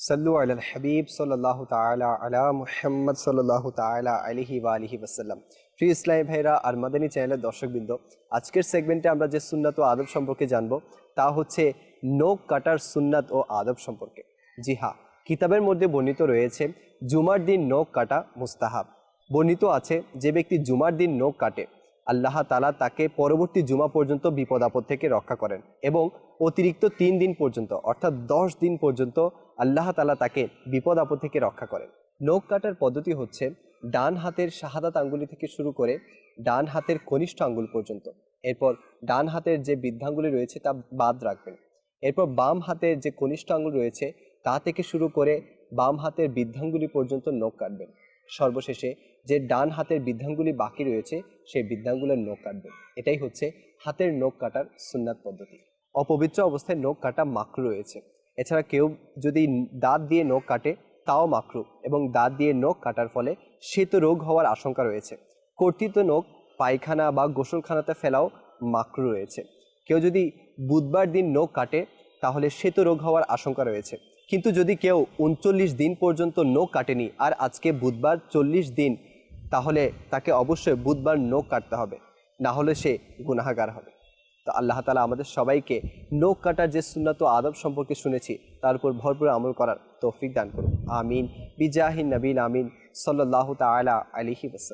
সাল্লু আলাল হাবিব সাল্লাল্লাহু তাআলা আলা মুহাম্মদ সাল্লাল্লাহু তাআলা আলাইহি ওয়া আলিহি ওয়াসাল্লাম। প্রিয় ইসলামী ভাইরা আর মাদানী চ্যানেলের দর্শকবৃন্দ, আজকের সেগমেন্টে আমরা যে সুন্নাত ও আদব সম্পর্কে জানবো তা হচ্ছে নখ কাটার সুন্নাত ও আদব সম্পর্কে। জি হ্যাঁ, কিতাবের মধ্যে বর্ণিত রয়েছে জুমার দিন নখ কাটা মুস্তাহাব। বর্ণিত আছে যে ব্যক্তি জুমার দিন নখ কাটে আল্লাহ তাআলা তাকে পরবর্তী জুমা পর্যন্ত বিপদ আপদ থেকে রক্ষা করেন এবং অতিরিক্ত 3 দিন পর্যন্ত অর্থাৎ 10 দিন পর্যন্ত আল্লাহ তাআলা তাকে বিপদ আপদ থেকে রক্ষা করেন। নখ কাটার পদ্ধতি হচ্ছে ডান হাতের শাহাদাত আঙ্গুলি থেকে শুরু করে ডান হাতের কনিষ্ঠ আঙ্গুল পর্যন্ত। এরপর ডান হাতের যে বৃদ্ধাঙ্গুলি রয়েছে তা বাদ রাখবেন। এরপর বাম হাতের যে কনিষ্ঠ আঙ্গুল রয়েছে তা থেকে শুরু করে বাম হাতের বৃদ্ধাঙ্গুলি পর্যন্ত নখ কাটবেন। সর্বশেষে যে ডান হাতের বৃদ্ধাঙ্গুলি বাকি রয়েছে সেই বৃদ্ধাঙ্গুলের নখ কাটবেন। এটাই হচ্ছে হাতের নখ কাটার সুন্নাত পদ্ধতি। অপবিত্র অবস্থায় নখ কাটা মাকরু রয়েছে। এছাড়া কেউ যদি দাঁত দিয়ে নখ কাটে তাও মাকরু, এবং দাঁত দিয়ে নখ কাটার ফলে শ্বেত রোগ হওয়ার আশঙ্কা রয়েছে। কর্তৃত্ব নখ পায়খানা বা গোসলখানাতে ফেলাও মাকরু রয়েছে। কেউ যদি বুধবার দিন নখ কাটে তাহলে শ্বেত রোগ হওয়ার আশঙ্কা রয়েছে। কিন্তু যদি কেউ 39 দিন পর্যন্ত নখ কাটেনি আর আজকে বুধবার 40 দিন, তাহলে তাকে অবশ্যই বুধবার নখ কাটতে হবে, না হলে সে গুনাহগার হবে। তো আল্লাহ তাআলা আমাদের সবাইকে নখ কাটার যে সুন্নাত ও আদব সম্পর্কে শুনেছি তার উপর ভরপুর আমল করার তৌফিক দান করুন। আমিন বিজাহিন নবীন আমিন সাল্লাল্লাহু তাআলা আলাইহি ওয়াসাল্লাম।